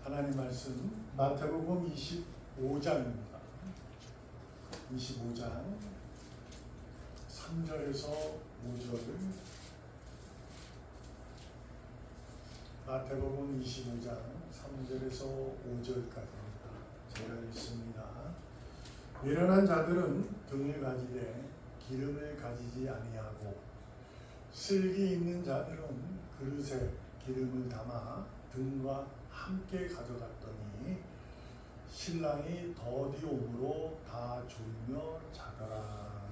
하나님 말씀 마태복음 25장입니다. 25장 3절에서 5절. 마태복음 25장 3절에서 5절까지입니다. 제가 읽습니다. 미련한 자들은 등을 가지되 기름을 가지지 아니하고 슬기 있는 자들은 그릇에 기름을 담아 등과 함께 가져갔더니 신랑이 더디 오므로 다 졸며 자더라.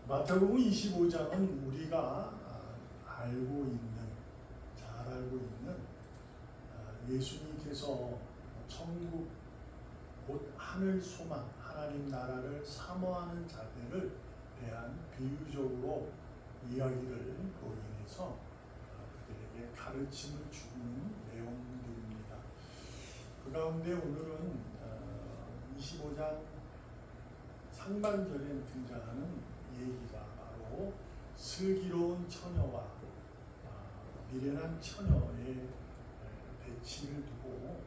마태복음 25장은 우리가 알고 있는, 잘 알고 있는 예수님께서 천국 곧 하늘 소망, 하나님 나라를 사모하는 자들을 대한 비유적으로 이야기를 로 인해서 그들에게 가르침을 주는 내용들입니다. 그 가운데 오늘은 25장 상반절에 등장하는 얘기가 바로 슬기로운 처녀와 미련한 처녀의 배치를 두고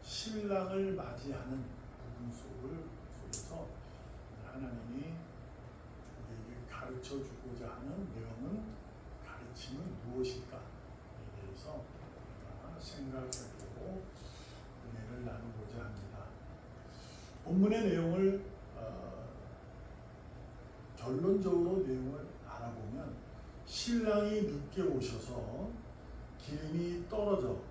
신랑을 맞이하는 부분 속에서 하나님이 우리에게 가르쳐주고자 하는 내용은 가르침은 무엇일까에 대해서 우리가 생각해보고 은혜를 나누고자 합니다. 본문의 내용을 결론적으로 내용을 알아보면 신랑이 늦게 오셔서 기름이 떨어져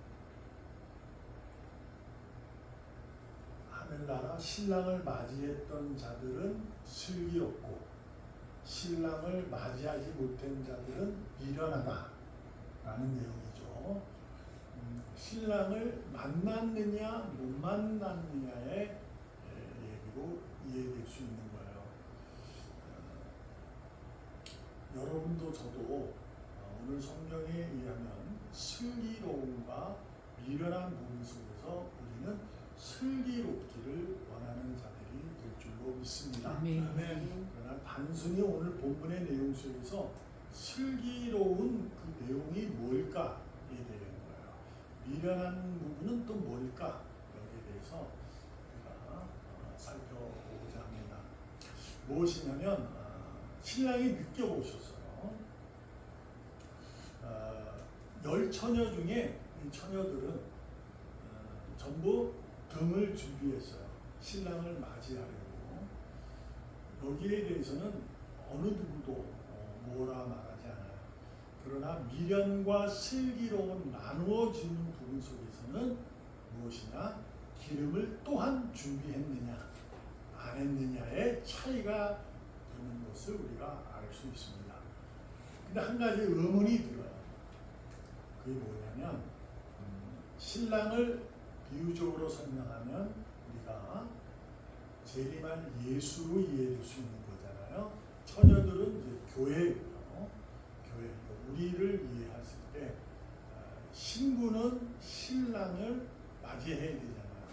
하늘나라 신랑을 맞이했던 자들은 슬기롭고 신랑을 맞이하지 못한 자들은 미련하다라는 내용이죠. 신랑을 만났느냐 못 만났느냐의 얘기로 이해될 수 있는 거예요. 여러분도 저도 오늘 성경에 의하면 슬기로움과 미련한 부분 속에서 우리는 슬기롭기를 원하는 자들이 될 줄로 믿습니다. 아멘. 그러나 단순히 오늘 본문의 내용 속에서 슬기로운 그 내용이 뭘까에 대한 거예요. 미련한 부분은 또 뭘까? 여기에 대해서 우리가 살펴보고자 합니다. 무엇이냐면 신랑이 늦게 오셨어요. 10처녀 중에 이 처녀들은 전부 등을 준비했어요. 신랑을 맞이하려고. 여기에 대해서는 어느 누구도 뭐라 말하지 않아요. 그러나 미련과 슬기로운 나누어지는 부분 속에서는 무엇이냐? 기름을 또한 준비했느냐 안 했느냐의 차이가 있는 것을 우리가 알 수 있습니다. 근데 한 가지 의문이 들어요. 그게 뭐냐면 신랑을 비유적으로 설명하면 우리가 재림할 예수로 이해될 수 있는 거잖아요. 처녀들은 이제 교회예요. 교회. 우리를 이해했을 때 신부는 신랑을 맞이해야 되잖아요.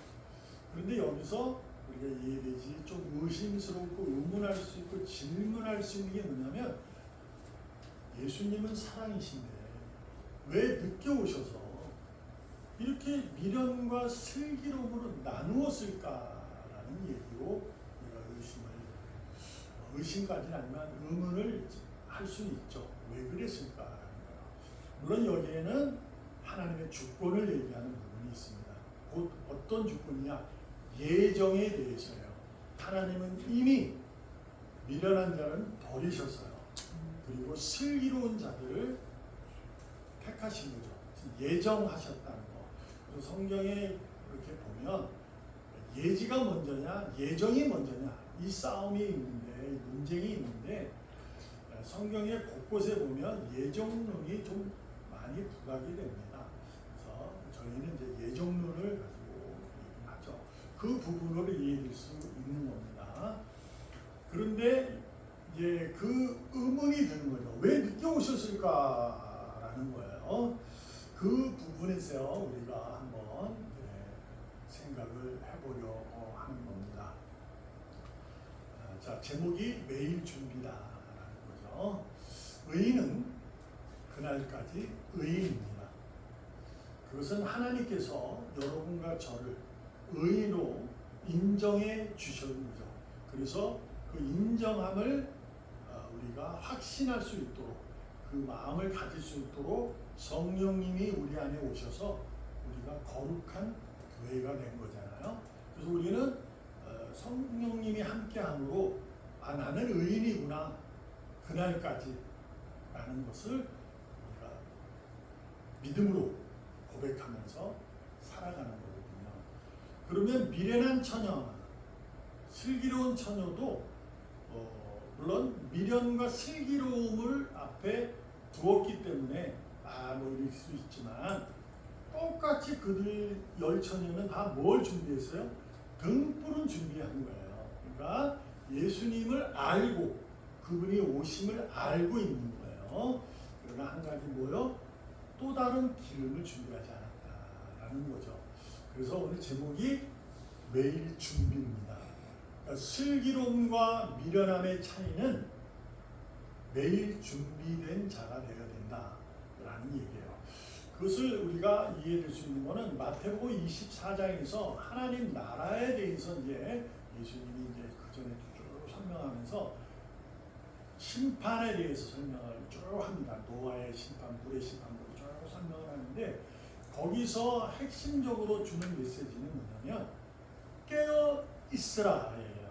그런데 여기서 우리가 이해되지 좀 의심스럽고 의문할 수 있고 질문할 수 있는 게 뭐냐면 예수님은 사랑이신데 왜 늦게 오셔서 이렇게 미련과 슬기로움으로 나누었을까라는 얘기로 우리가 의심까지는 아니면 의문을 할 수는 있죠. 왜 그랬을까라는 거예요. 물론 여기에는 하나님의 주권을 얘기하는 부분이 있습니다. 곧 어떤 주권이냐? 예정에 대해서요. 하나님은 이미 미련한 자는 버리셨어요. 그리고 슬기로운 자들을 택하신 거죠. 예정하셨다는 거. 그리고 성경에 이렇게 보면 예지가 먼저냐 예정이 먼저냐 이 싸움이 있는데 논쟁이 있는데 성경의 곳곳에 보면 예정론이 좀 많이 부각이 됩니다. 그래서 저희는 이제 예정론을 가지고 얘기하죠. 그 부분으로 이해될 수 있는 겁니다. 그런데 이제 그 의문이 드는 거죠. 왜 늦게 오셨을까라는 거예요. 그 부분에서 우리가 한번 생각을 해보려고 하는 겁니다. 자, 제목이 매일 준비다라는 거죠. 의인은 그날까지 의인입니다. 그것은 하나님께서 여러분과 저를 의인으로 인정해 주셨는 거죠. 그래서 그 인정함을 우리가 확신할 수 있도록 그 마음을 가질 수 있도록 성령님이 우리 안에 오셔서 우리가 거룩한 교회가 된 거잖아요. 그래서 우리는 성령님이 함께함으로 나는 의인이구나 그날까지 라는 것을 우리가 믿음으로 고백하면서 살아가는 거거든요. 그러면 미련한 처녀, 슬기로운 처녀도 물론 미련과 슬기로움을 앞에 두었기 때문에 뭐 이럴 수 있지만 똑같이 그들 10처녀는 다 뭘 준비했어요? 등불은 준비한 거예요. 그러니까 예수님을 알고 그분이 오심을 알고 있는 거예요. 그러나 한 가지 뭐요? 또 다른 기름을 준비하지 않았다라는 거죠. 그래서 오늘 제목이 매일 준비입니다. 그러니까 슬기로움과 미련함의 차이는 매일 준비된 자가 되어야 된다라는 얘기예요. 그것을 우리가 이해할 수 있는 것은 마태복음 24장에서 하나님 나라에 대해서 이제 예수님이 이제 그 전에 쭉 설명하면서 심판에 대해서 설명을 쭉 합니다. 노아의 심판, 불의 심판으로 쭉 설명을 하는데 거기서 핵심적으로 주는 메시지는 뭐냐면 깨어 있으라예요.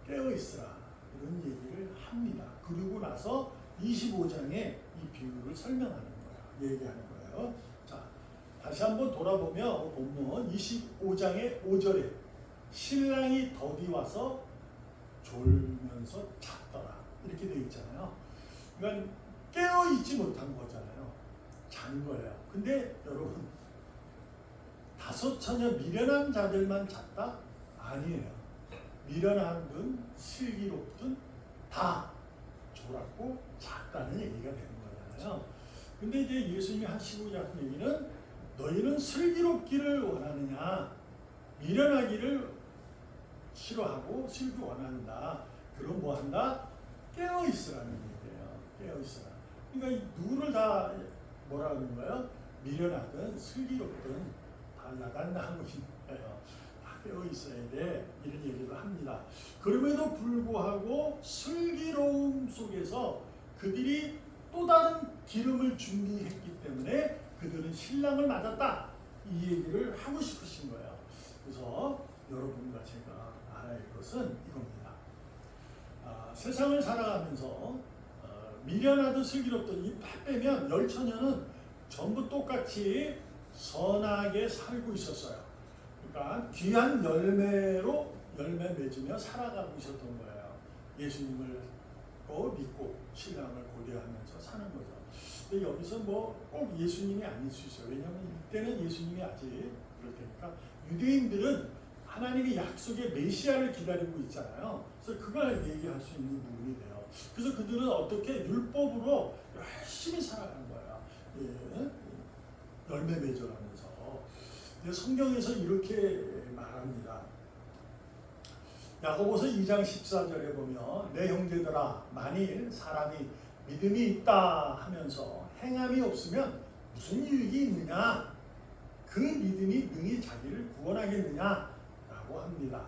깨어 있으라 이런 얘기를 합니다. 그리고 나서 25장에 이 비유를 설명하는 거예요. 얘기하는 거예요. 자, 다시 한번 돌아보면 본문 25장의 5절에 신랑이 더디 와서 졸면서 잤더라 이렇게 되어 있잖아요. 그러니까 깨어 있지 못한 거잖아요. 잔 거예요. 근데 여러분 5처녀 미련한 자들만 잤다? 아니에요. 미련하든 슬기롭든 다 졸았고 잤다는 얘기가 되는 거잖아요. 근데 이제 예수님이 하시고 하는 얘기는 너희는 슬기롭기를 원하느냐 미련하기를 싫어하고 슬기 원한다. 그럼 뭐 한다? 깨어 있으라는 얘기예요. 깨어 있으라. 그러니까 누구를 다 뭐라 하는 거예요? 미련하든 슬기롭든 다 야단나고 있는 거예요. 다 깨어 있어야 돼. 이런 얘기를 합니다. 그럼에도 불구하고 슬기로움 속에서 그들이 또 다른 기름을 준비했기 때문에 그들은 신랑을 맞았다. 이 얘기를 하고 싶으신 거예요. 그래서 여러분과 제가 알아야 할 것은 이겁니다. 세상을 살아가면서 미련하든 슬기롭든 이 다 빼면 10처녀는 전부 똑같이 선하게 살고 있었어요. 그러니까 귀한 열매로 열매 맺으며 살아가고 있었던 거예요. 예수님을 믿고 신랑을 고대하면서 사는 거죠. 근데 여기서 뭐 꼭 예수님이 아닐 수 있어요. 왜냐하면 이때는 예수님이 아직 그럴 테니까 유대인들은 하나님의 약속의 메시아를 기다리고 있잖아요. 그래서 그걸 얘기할 수 있는 부분이 돼요. 그래서 그들은 어떻게 율법으로 열심히 살아가는 거예요. 예, 열매 맺어가면서. 성경에서 이렇게 말합니다. 야고보서 2장 14절에 보면 내 형제들아 만일 사람이 믿음이 있다 하면서 행함이 없으면 무슨 유익이 있느냐? 그 믿음이 능히 자기를 구원하겠느냐라고 합니다.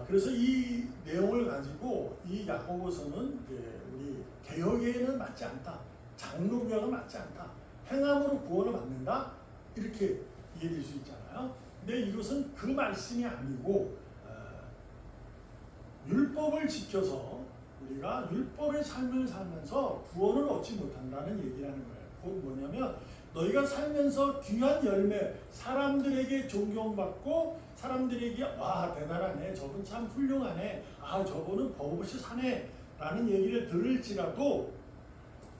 그래서 이 내용을 가지고 이 야고보서는 우리 개혁에는 맞지 않다. 장로교회가 맞지 않다. 행함으로 구원을 받는다. 이렇게 이해될 수 있잖아요. 근데 이것은 그 말씀이 아니고 율법을 지켜서 우리가 율법의 삶을 살면서 구원을 얻지 못한다는 얘기라는 거예요. 곧 뭐냐면 너희가 살면서 귀한 열매, 사람들에게 존경받고 사람들에게 와 대단하네, 저분 참 훌륭하네, 저분은 법 없이 사네 라는 얘기를 들을지라도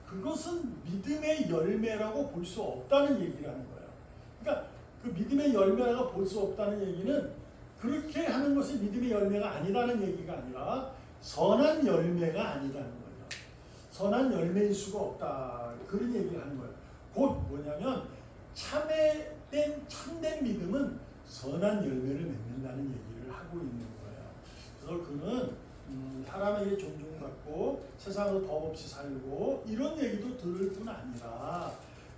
그것은 믿음의 열매라고 볼 수 없다는 얘기라는 거예요. 그러니까 그 믿음의 열매라고 볼 수 없다는 얘기는 그렇게 하는 것이 믿음의 열매가 아니라는 얘기가 아니라 선한 열매가 아니라는 거죠. 선한 열매일 수가 없다. 그런 얘기를 하는 거예요. 곧 뭐냐면 참된 믿음은 선한 열매를 맺는다는 얘기를 하고 있는 거예요. 그래서 그는 사람에게 존중받고 세상으로 법 없이 살고 이런 얘기도 들을 뿐 아니라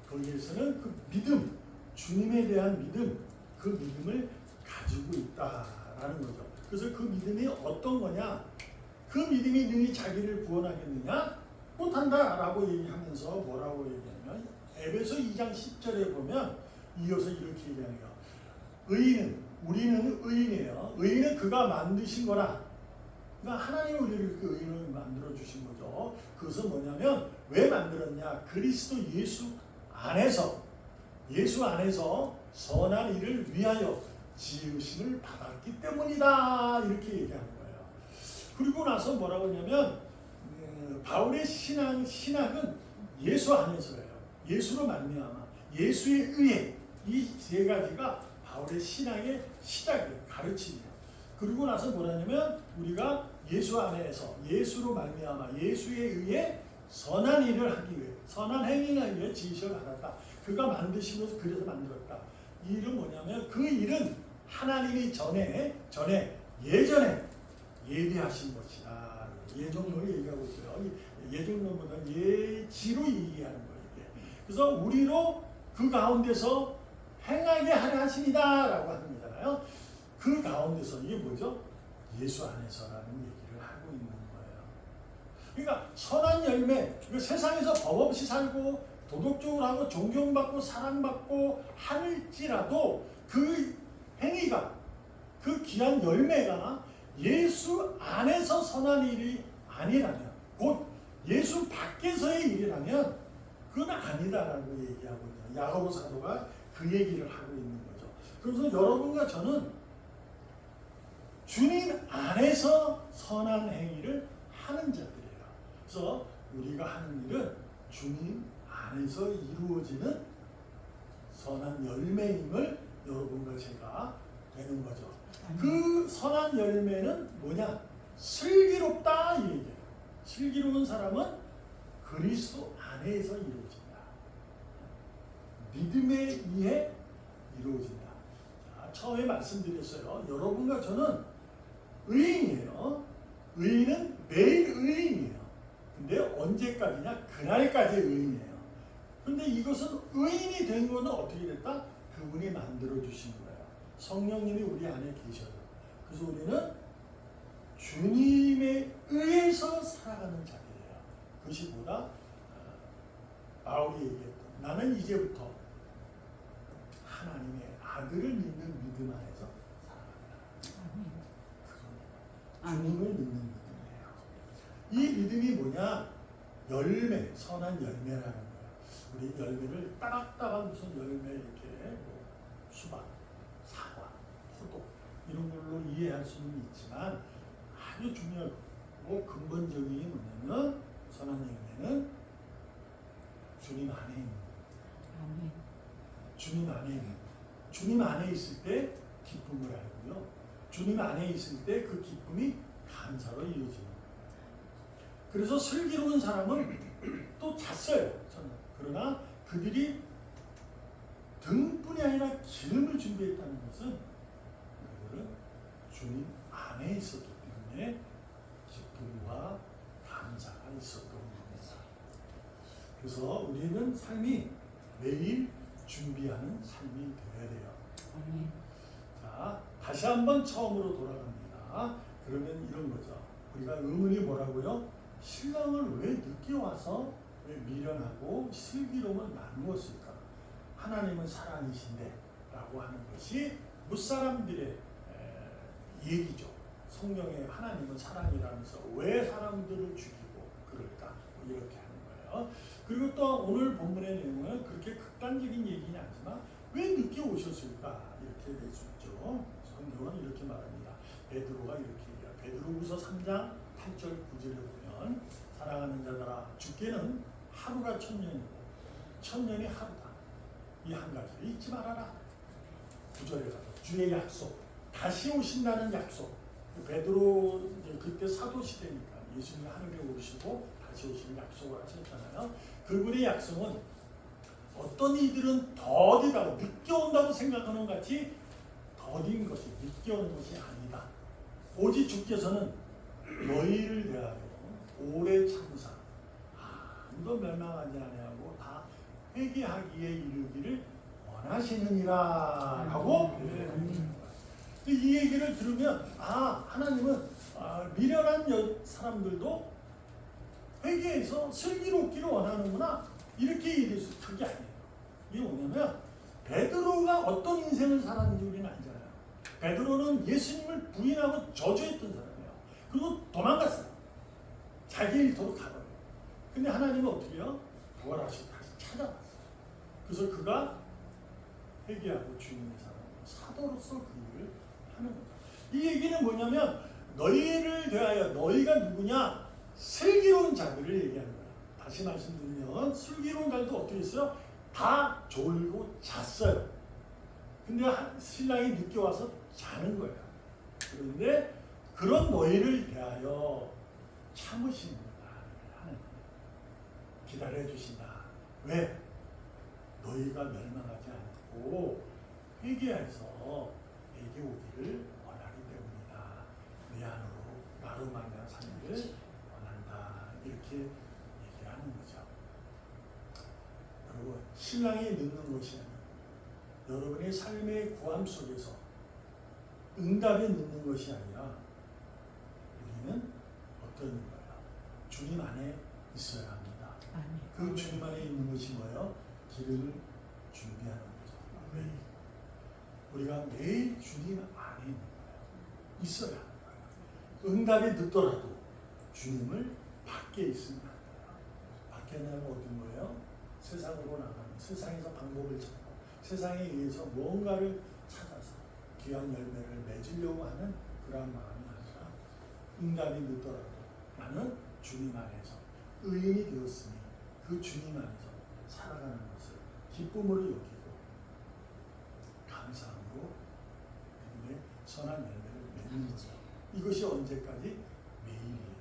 거기에서는 그 믿음, 주님에 대한 믿음, 그 믿음을 가지고 있다라는 거죠. 그래서 그 믿음이 어떤 거냐? 그 믿음이 능히 자기를 구원하겠느냐? 못한다라고 얘기하면서 뭐라고 얘기하냐면 에베소 2장 10절에 보면 이어서 이렇게 얘기하는 거예요. 의인은, 우리는 의인이에요. 의인은 그가 만드신 거라. 그러니까 하나님이 우리를 그 의인을 만들어 주신 거죠. 그것은 뭐냐면 왜 만들었냐? 그리스도 예수 안에서 선한 일을 위하여 지으심을 받았기 때문이다. 이렇게 얘기하는 거예요. 그리고 나서 뭐라고 하냐면 바울의 신학은 예수 안에서예요. 예수로 말미암아 예수에 의해 이 세 가지가 바울의 신앙의 시작이에요. 가르침이에요. 그리고 나서 뭐라냐면 우리가 예수 안에서 예수로 말미암아 예수에 의해 선한 일을 하기 위해 선한 행위를 하기 위해 지으셔 받았다. 그가 만드시면서 그래서 만들었다. 이 일은 뭐냐면 그 일은 하나님이 예전에 예비하신 것이다. 예정론을 얘기하고 있어요. 예정론보다 예지로 얘기하는 거예요. 그래서 우리로 그 가운데서 행하게 하려 하십니다라고 하는 거잖아요. 그 가운데서 이게 뭐죠? 예수 안에서라는 얘기를 하고 있는 거예요. 그러니까 선한 열매, 세상에서 법 없이 살고 도덕적으로 하고 존경받고 사랑받고 할지라도 그 행위가 그 귀한 열매가 예수 안에서 선한 일이 아니라면 곧 예수 밖에서의 일이라면 그건 아니다라고 얘기하고 있는 야고보 사도가 그 얘기를 하고 있는 거죠. 그래서 여러분과 저는 주님 안에서 선한 행위를 하는 자들이에요. 그래서 우리가 하는 일은 주님 안에서 이루어지는 선한 열매임을 여러분과 제가 되는 거죠. 그 선한 열매는 뭐냐? 슬기롭다 이 얘기예요. 슬기로운 사람은 그리스도 안에서 이루어진다. 믿음에 의해 이루어진다. 자, 처음에 말씀드렸어요. 여러분과 저는 의인이에요. 의인은 매일 의인이에요. 근데 언제까지냐? 그날까지 의인이에요. 근데 이것은 의인이 된 것은 어떻게 됐다? 그분이 만들어 주신 거예요. 성령님이 우리 안에 계셔요. 그래서 우리는 주님에 의해서 살아가는 자들이에요. 그것이 뭐다? 바울이 얘기했던 나는 이제부터 하나님의 아들을 믿는 믿음 안에서 살아간다. 주님을 믿는 믿음이에요. 이 믿음이 뭐냐? 열매, 선한 열매라는 거예요. 우리 열매를 따박따박 무슨 열매 이렇게 뭐 수박, 사과, 포도 이런 걸로 이해할 수는 있지만 아주 중요하고 근본적인 게 뭐냐면 선한 열매는 주님 안에 있는 거예요. 주님 안에 있는 거예요. 주님 안에 있을 때 기쁨을 알고요. 주님 안에 있을 때 그 기쁨이 감사로 이루어지는 거예요. 그래서 슬기로운 사람은 또 잤어요. 저는. 그러나 그들이 등뿐이 아니라 기름을 준비했다는 것은 그들은 주님 안에 있었기 때문에 기쁨과 감사가 있었던 겁니다. 그래서 우리는 삶이 매일 준비하는 삶이 되어야 돼요. 자, 다시 한번 처음으로 돌아갑니다. 그러면 이런 거죠. 우리가 의문이 뭐라고요? 신랑을 왜 늦게 와서 왜 미련하고 슬기로움을 나누었을까? 하나님은 사랑이신데 라고 하는 것이 무사람들의 얘기죠. 성경에 하나님은 사랑이라면서 왜 사람들을 죽이고 그럴까? 뭐 이렇게 하는 거예요. 그리고 또 오늘 본문의 내용은 그렇게 극단적인 얘기는 아니지만 왜 늦게 오셨을까? 이렇게 될 수 있죠. 성경은 이렇게 말합니다. 베드로가 이렇게 얘기해요. 베드로후서 3장 8절 9절에 보면 사랑하는 자들아 주께는 하루가 천년이고 천년이 하루다. 이 한 가지를 잊지 말아라. 9절에 가서 주의 약속, 다시 오신다는 약속. 베드로 그때 사도 시대니까 예수님이 하늘에 오르시고 다시 오시는 약속을 하셨잖아요. 그분의 약속은 어떤 이들은 더디다고 늦게 온다고 생각하는 것 같이 더딘 것이 늦게 오는 것이 아니다. 오직 주께서는 너희를 대하여 오래 참사 아무도 멸망하지 아니하고 다 회개하기에 이르기를 원하시느니라 라고 이 얘기를 들으면 하나님은 미련한 사람들도 회개해서 슬기롭기를 원하는구나 이렇게 얘기할 수 그게 아니에요. 이게 뭐냐면 베드로가 어떤 인생을 살았는지 우리는 알잖아요. 베드로는 예수님을 부인하고 저주했던 사람이에요. 그리고 도망갔어요. 자기 일터로 가버려요. 근데 하나님은 어떻게 해요? 부활하시고 다시 찾아왔어요. 그래서 그가 회개하고 주님의 사도로서 그 일을 하는 거죠. 이 얘기는 뭐냐면 너희를 대하여 너희가 누구냐? 슬기로운 자들을 얘기하는 거야. 다시 말씀드리면 슬기로운 자들도 어떻게 했어요? 다 졸고 잤어요. 근데 신랑이 늦게 와서 자는 거예요. 그런데 그런 너희를 대하여 참으신다 하는 거예요. 기다려 주신다. 왜? 너희가 멸망하지 않고 회개해서 내게 오기를 원하기 때문이다. 내 안으로 나로 말미암아 사기를 원한다. 이렇게 얘기를 하는 거죠. 여러분, 신랑이 늦는 것이 아니라 여러분의 삶의 구함 속에서 응답이 늦는 것이 아니라 우리는 어떤 거예요? 주님 안에 있어야 합니다. 그 주님 안에 있는 것이 뭐예요? 길을 준비하는 거죠. 매일. 우리가 매일 주님 안에 있는 거예요. 있어야 하는 거예요. 응답이 늦더라도 주님을 밖에 있으면 안 돼요. 밖에 나면 어떤 거예요? 세상으로 나가는, 세상에서 방법을 찾고 세상에 의해서 무언가를 찾아서 귀한 열매를 맺으려고 하는 그런 마음이 아니라 응답이 늦더라도 나는 주님 안에서 의인이 되었으니 그 주님 안에서 살아가는 것을 기쁨으로 여기고 감사함으로 믿음의 선한 열매를 맺는 거죠. 이것이 언제까지? 매일이에요.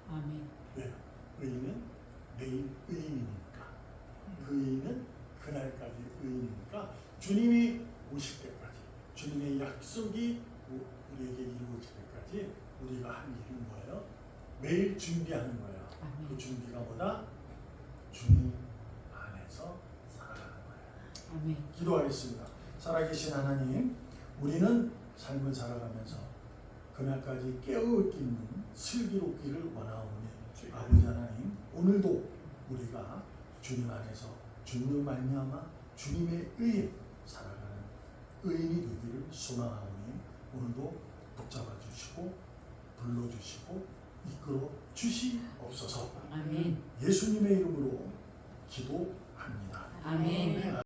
아멘. 왜요? 의인은 매일 의인이니까. 그 의인은 그날까지 의인이니까 주님이 오실 때까지 주님의 약속이 우리에게 이루어질 때까지 우리가 한 일은 뭐예요? 매일 준비하는 거예요. 아멘. 그 준비가 뭐다? 주님 안에서 살아가는 거예요. 아멘. 기도하겠습니다. 살아계신 하나님, 우리는 삶을 살아가면서 그날까지 깨어있는 슬기롭기를 원하오니 아버지 하나님, 오늘도 우리가 주님 안에서 주님을 말미암아 주님의 의에 살아가는 의인이 되기를 소망하오니 오늘도 붙잡아 주시고 불러주시고 이끌어 주시옵소서. 아멘. 예수님의 이름으로 기도합니다. 아멘.